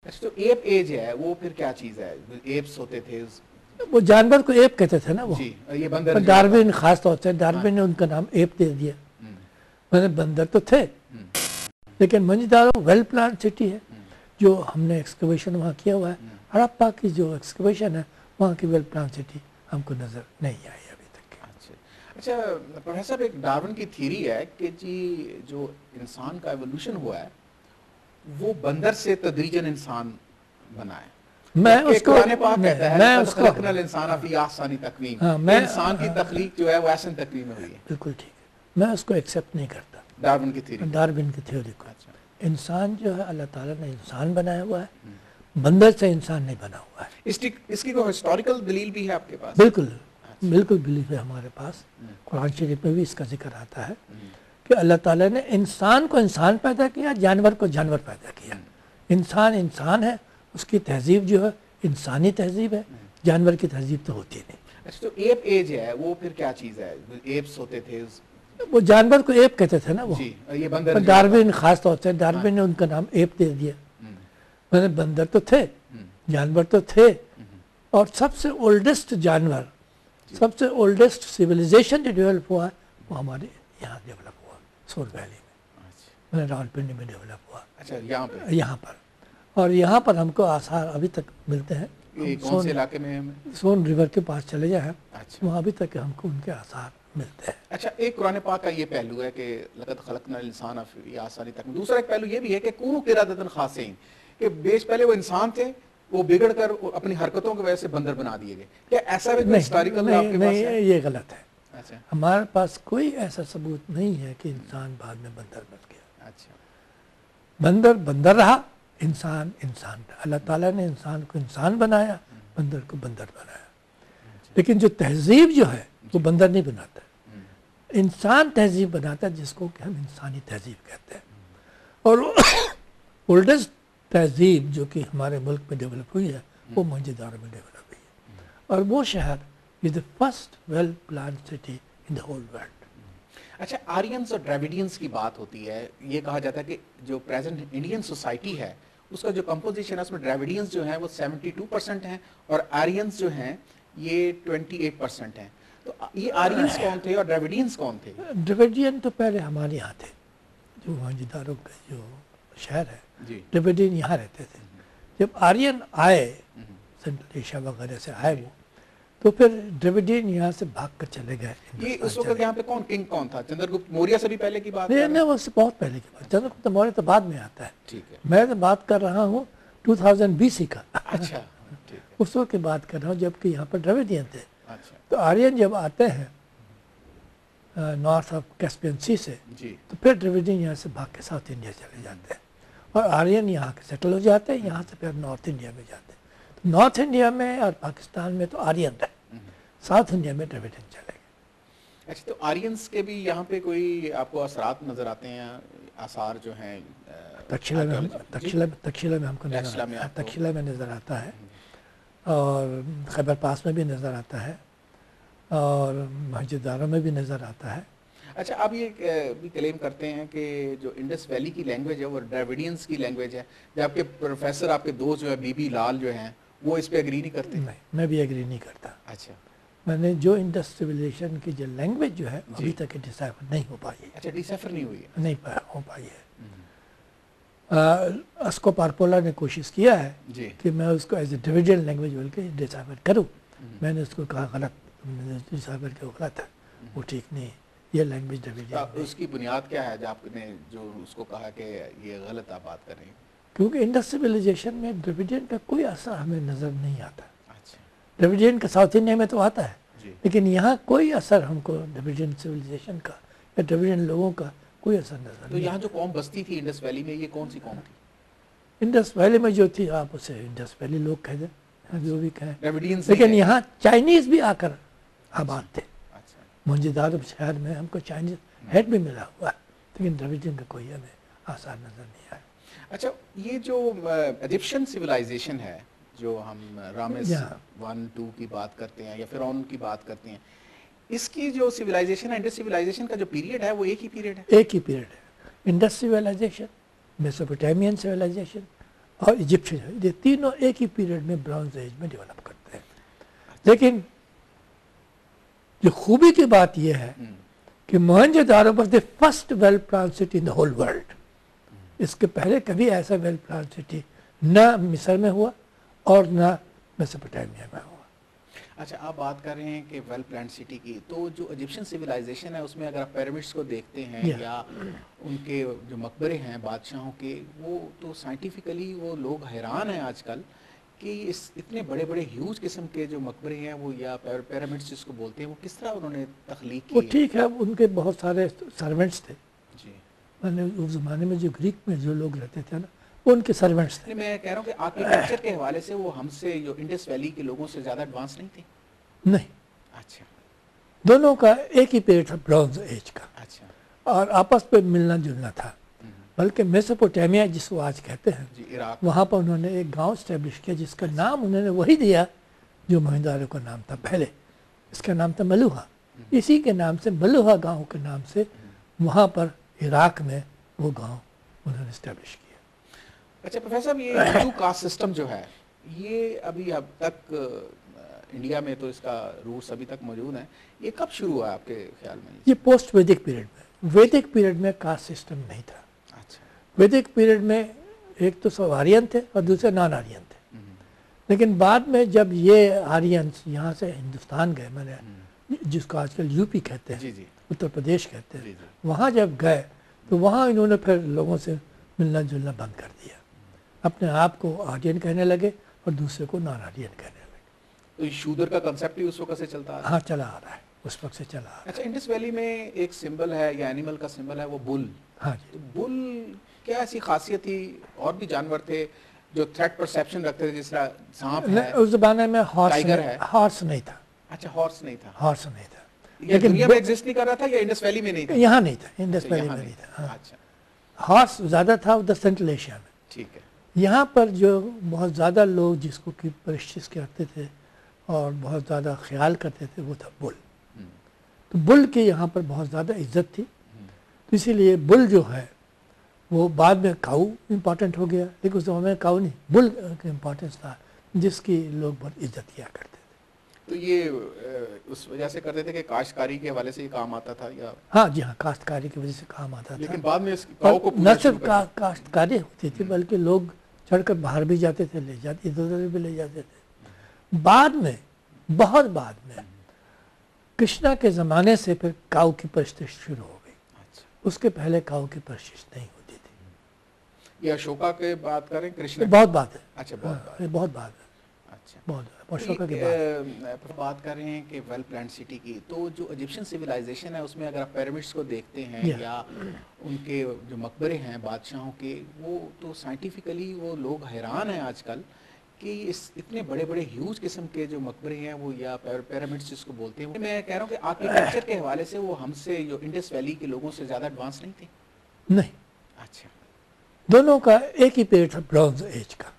تو app age ہے وہ پھر کیا چیز ہے؟ ایپس ہوتے تھے وہ جانور کو ایپ کہتے تھے نا وہ. جی یہ بندر ڈارون خاص طور سے ڈارون نے ان کا نام ایپ دے دیا. بندر تو تھے لیکن موہنجودارو ویل پلان سٹی ہے جو ہم نے ایکسکیویشن وہاں کیا ہوا ہے. ہڑپا کی جو ایکسکیویشن ہے وہاں کی ویل پلان سٹی ہم کو نظر نہیں آئی ابھی تک. اچھا پروفیسر صاحب ایک ڈارون کی تھیوری ہے کہ جی جو انسان کا ایوولوشن ہوا ہے وہ بندر سے تدریجاً انسان بنا ہے. میں اس کو انسان کی تخلیق جو ہے وہ ایسن تکوین میں ہوئی ہے. بالکل ٹھیک ہے. میں اس کو ایکسیپٹ نہیں کرتا ڈارون کی تھیوری کو. انسان جو ہے اللہ تعالیٰ نے انسان بنایا ہوا ہے, بندر سے انسان نہیں بنا ہوا ہے. اس کی کوئی ہسٹوریکل دلیل بھی ہے آپ کے پاس؟ بالکل بالکل دلیل ہے ہمارے پاس. قرآن شریف میں بھی اس کا ذکر آتا ہے کہ اللہ تعالیٰ نے انسان کو انسان پیدا کیا, جانور کو جانور پیدا کیا. انسان ہے, اس کی تہذیب جو ہے انسانی تہذیب ہے, جانور کی تہذیب تو ہوتی نہیں. اچھا تو ایپ ایج ہے وہ پھر کیا چیز ہے؟ ایپس ہوتے تھے وہ جانور کو ایپ کہتے تھے نا وہ. یہ بندر ڈارون خاص طور سے ڈارون نے ان کا نام ایپ دے دیا. بندر تو تھے, جانور تو تھے, اور سب سے اولڈسٹ جانور, سب سے اولڈسٹ سیویلائزیشن جو ڈیولپ ہوا وہ ہمارے یہاں ڈیولپ ہوا سور ویلی میں, راولپنڈی میں ڈیولپ ہوا. اچھا یہاں پر اور یہاں پر ہم کو آثار ابھی تک ملتے ہیں. کون سے علاقے میں؟ سون ریور کے پاس چلے جائیں وہاں ابھی تک ہم کو ان کے آثار ملتے ہیں. اچھا ایک قرآن پاک کا یہ پہلو ہے کہ لقد خلقنا الانسان فی آسانی تک. دوسرا ایک پہلو یہ بھی ہے کہ کونوا قردۃ خاسئین, کہ بیش پہلے وہ انسان تھے, وہ بگڑ کر اپنی حرکتوں کی وجہ سے بندر بنا دیے گئے. کیا ایسا بھی ہسٹوریکل آپ کے پاس ہے؟ یہ غلط ہے. ہمارے پاس کوئی ایسا ثبوت نہیں ہے کہ انسان بعد میں بندر بن گیا. اچھا بندر رہا, انسان رہا. اللہ تعالیٰ نے انسان کو انسان بنایا, بندر کو بندر بنایا. لیکن جو تہذیب جو ہے وہ بندر نہیں بناتا, انسان تہذیب بناتا ہے جس کو کہ ہم انسانی تہذیب کہتے ہیں. اور اولڈسٹ تہذیب جو کہ ہمارے ملک میں ڈیولپ ہوئی ہے وہ موہنجودارو میں ڈیولپ ہوئی ہے, اور وہ شہر از the first well planned city in the whole world. اچھا آرینز اور ڈراویڈینز کی بات ہوتی ہے, یہ کہا جاتا ہے کہ جو پریزنٹ انڈین سوسائٹی ہے اس کا جو کمپوزیشن ہے اس میں ڈراویڈینز جو ہیں وہ 72% ہیں اور آرینز جو ہیں یہ 28% ہیں. تو یہ آرینز کون تھے اور ڈراویڈینز کون تھے؟ ڈراویڈین تو پہلے ہمارے یہاں تھے, جو موہنجودارو کا جو شہر ہے ڈراویڈین یہاں رہتے تھے. جب آرین آئے سینٹرل ایشیا وغیرہ سے آئے وہ, تو پھر ڈراویڈین یہاں سے بھاگ کر چلے گئے. یہ اس وقت یہاں پہ کون کنگ کون تھا؟ چندر گپت موریہ سے بھی پہلے کی بات؟ نہیں وہ سے بہت پہلے کی بات. چندر گپت موریہ تو بعد میں آتا ہے. ٹھیک ہے, میں تو بات کر رہا ہوں 2000 BC کا. اچھا اس وقت کی بات کر رہا ہوں جب کہ یہاں پر ڈراویڈین تھے. اچھا تو آرین جب آتے ہیں نارتھ آف کیسپین سی سے, تو پھر ڈراویڈین یہاں سے بھاگ کے ساؤتھ انڈیا چلے جاتے ہیں, اور آرین یہاں کے سیٹل ہو جاتے ہیں, یہاں سے پھر نارتھ انڈیا میں جاتے ہیں. تو نارتھ انڈیا میں اور پاکستان میں تو آرین رہے, ساؤتھ انڈیا میں ڈراویڈین چلے گئے. اچھا تو آرینز کے بھی یہاں پہ کوئی آپ کو اثرات نظر آتے ہیں, آثار جو ہیں؟ تکشیلا میں ہم کو تکشیلا میں نظر آتا ہے, اور خیبر پاس میں بھی نظر آتا ہے, اور موہنجودارو میں بھی نظر آتا ہے. اچھا آپ یہ بھی کلیم کرتے ہیں کہ جو انڈس ویلی کی لینگویج ہے وہ ڈراویڈینز کی لینگویج ہے, جب کہ پروفیسر آپ کے دوست جو ہے بی لال جو ہیں وہ اس پہ ایگری نہیں کرتے؟ نہیں, میں بھی ایگری نہیں کرتا. اچھا میں نے جو انڈس سویلائزیشن کی جو لینگویج جو ہے ابھی تک ڈیسائفر نہیں ہو پائی ہے. اچھا ڈیسائفر نہیں ہوئی ہے؟ نہیں ہو پائی ہے. اسکو پارپولا نے کوشش کیا ہے کہ میں اس کو ایز اے ڈیویژن لینگویج بول کے ڈیسائفر کروں. میں نے اس کو کہا غلط, ڈیسائفر کے غلط ہے, وہ ٹھیک نہیں, یہ لینگویج ڈیویژن. اس کی بنیاد کیا ہے آپ نے جو اس کو کہا کہ یہ غلط آپ بات کر رہے ہیں؟ کیونکہ انڈس سویلائزیشن میں ڈراویڈین کا کوئی اثر ہمیں نظر نہیں آتا. ڈراویڈین کا ساؤتھ انڈیا میں تو آتا ہے, لیکن یہاں کوئی اثر ہم کو ڈراویڈین سویلائزیشن کا یا ڈراویڈین لوگوں کا کوئی اثر نظر نہیں. تو یہاں جو قوم بستی تھی انڈس ویلی میں, یہ کون سی قوم تھی؟ انڈس ویلی میں جو تھی آپ اسے انڈس ویلی لوگ کہہ دیں, جو بھی کہیں, لیکن یہاں چائنیز بھی آ کر آباد تھے. موہنجودارو شہر میں ہم کو چائنیز ہیڈ بھی ملا ہوا ہے, لیکن ڈراویڈین کا کوئی ہمیں آثار نظر نہیں آیا. اچھا یہ جو ایجپشن سویلائزیشن ہے جو ہم رامز 1-2 کی بات کرتے ہیں یا فرعون کی بات کرتے ہیں, اس کی جو سویلائزیشن ہے, انڈس سویلائزیشن کا جو پیریڈ ہے وہ ایک ہی پیریڈ ہے؟ ایک ہی پیریڈ ہے. انڈس سویلائزیشن, میسوپوٹیمین سویلائزیشن اور ایجپشین، یہ تینوں ایک ہی پیریڈ میں برونز ایج میں ڈیولپ کرتے ہیں. لیکن جو خوبی کی بات یہ ہے کہ Mohenjo Daro was the first well plan city in the whole world. اس کے پہلے کبھی ایسا ویل پلان سٹی نہ مصر میں ہوا اور نہ میسوپوٹیمیا میں ہوا. اچھا، آپ بات کر رہے ہیں کہ ویل پلانڈ سٹی کی، تو جو ایجپشین سویلائزیشن ہے اس میں اگر آپ پیرامڈس کو دیکھتے ہیں یا ان کے جو مقبرے ہیں بادشاہوں کے، وہ تو سائنٹیفکلی وہ لوگ حیران ہیں آج کل کہ اس اتنے بڑے بڑے ہیوج قسم کے جو مقبرے ہیں وہ یا پیرامڈس جس کو بولتے ہیں وہ کس طرح انہوں نے تخلیق وہ کی. ٹھیک ہے، ان کے بہت سارے سرونٹس تھے. جی، میں نے اس زمانے میں جو گریک میں جو لوگ رہتے تھے نا وہ ان کے سرونٹس تھے. میں کہہ رہا ہوں کہ آرکیٹیکچر کے حوالے سے وہ ہم سے جو انڈس ویلی کے لوگوں سے زیادہ ایڈوانس نہیں تھے. نہیں، اچھا دونوں کا ایک ہی پیریڈ تھا برونز ایج کا، اچھا اور آپس پہ ملنا جلنا تھا. بلکہ میسوپوٹیمیا جس کو آج کہتے ہیں، جی، عراق. وہاں پر انہوں نے ایک گاؤں اسٹیبلش کیا جس کا نام انہوں نے وہی دیا جو موہنجو دارو کا نام تھا پہلے. اس کا نام تھا ملوہا. اسی کے نام سے ملوہا گاؤں کے نام سے وہاں پر عراق میں وہ گاؤں انہوں نے اسٹیبلش کیا. اچھا پروفیسر صاحب، یہ ہندو کاسٹ سسٹم جو ہے یہ ابھی اب تک انڈیا میں تو اس کا روٹس ابھی تک موجود ہیں، یہ کب شروع ہوا آپ کے خیال میں؟ یہ پوسٹ ویدک پیریڈ میں. ویدک پیریڈ میں کاسٹ سسٹم نہیں تھا. اچھا. ویدک پیریڈ میں ایک تو سب آرین تھے اور دوسرے نان آرین تھے. لیکن بعد میں جب یہ آرینس یہاں سے ہندوستان گئے، میں نے جس کو آج کل یو پی کہتے ہیں، جی جی اتر پردیش کہتے ہیں، جی جی. وہاں جب گئے تو وہاں انہوں نے پھر لوگوں سے ملنا جلنا بند کر دیا. اپنے آپ کو آرین کہنے لگے اور دوسرے کو نان آرین کہنے لگے. تو یہ شودر کا کنسیپٹ ہی اس وقت سے چلتا ہے؟ ہاں، چلا آ رہا ہے، اس وقت سے چلا آ رہا ہے. اچھا، انڈس ویلی میں ایک سمبل ہے یا اینیمل کا سمبل ہے وہ بل. ہاں جی. تو بل کیا ایسی خاصیت تھی؟ اور بھی جانور تھے جو تھریٹ پرسیپشن رکھتے تھے، جس طرح سانپ ہے، اس زمانے میں ٹائیگر ہے. ہارس نہیں تھا. اچھا، ہارس نہیں تھا. ہارس نہیں تھا. یہ دنیا میں ایگزسٹ نہیں کر رہا تھا یا انڈس ویلی میں نہیں تھا؟ یہاں نہیں تھا، انڈس اچھا، ویلی یہاں میں نہیں تھا. ہاں. اچھا، ہارس زیادہ تھا ادھر سینٹرل ایشیا میں. ٹھیک ہے. یہاں پر جو بہت زیادہ لوگ جس کو کی پرستش کرتے تھے اور بہت زیادہ خیال کرتے تھے وہ تھا بل. تو بل کی یہاں پر بہت زیادہ عزت تھی. تو اسی لیے بل جو ہے وہ بعد میں کاؤ امپورٹنٹ ہو گیا، لیکن اس زمانے میں کاؤ نہیں، بل کا امپورٹنس تھا جس کی لوگ بہت عزت کیا کرتے تھے. تو یہ اس وجہ سے کرتے تھے کہ کاشتکاری کے حوالے سے یہ کام آتا تھا یا؟ ہاں جی ہاں، کاشتکاری کی وجہ سے کام آتا تھا. لیکن بعد میں اس کاؤ کو نہ صرف کاشتکاری ہوتی تھی بلکہ لوگ چڑھ کر باہر بھی جاتے تھے، لے جاتے ادھر ادھر بھی لے جاتے تھے. بعد میں بہت بعد میں کرشنا کے زمانے سے پھر کاؤ کی پرستش شروع ہو گئی. اس کے پہلے کاؤ کی پرستش نہیں ہوتی تھی. یہ اشوکا کے بات کریں، کرشنا بہت بات ہے. اچھا، بہت بہت بات ہے. اچھا بہت اشوکا کی بات. بات کر رہے ہیں کہ ویل پلانڈ سٹی کی، تو جو ایجپشین سویلائزیشن ہے اس میں اگر آپ پیرامڈس کو دیکھتے ہیں یا ان کے جو مقبرے ہیں بادشاہوں کے، وہ تو سائنٹیفکلی وہ لوگ حیران ہیں آج کل کہ اس اتنے بڑے بڑے ہیوج قسم کے جو مقبرے ہیں وہ یا پیرامڈس جس کو بولتے ہیں. میں کہہ رہا ہوں کہ آرکیٹیکچر کے حوالے سے وہ ہم سے جو انڈس ویلی کے لوگوں سے زیادہ ایڈوانس نہیں تھے. نہیں. اچھا. دونوں کا ایک ہی پیریڈ تھا برونز ایج کا.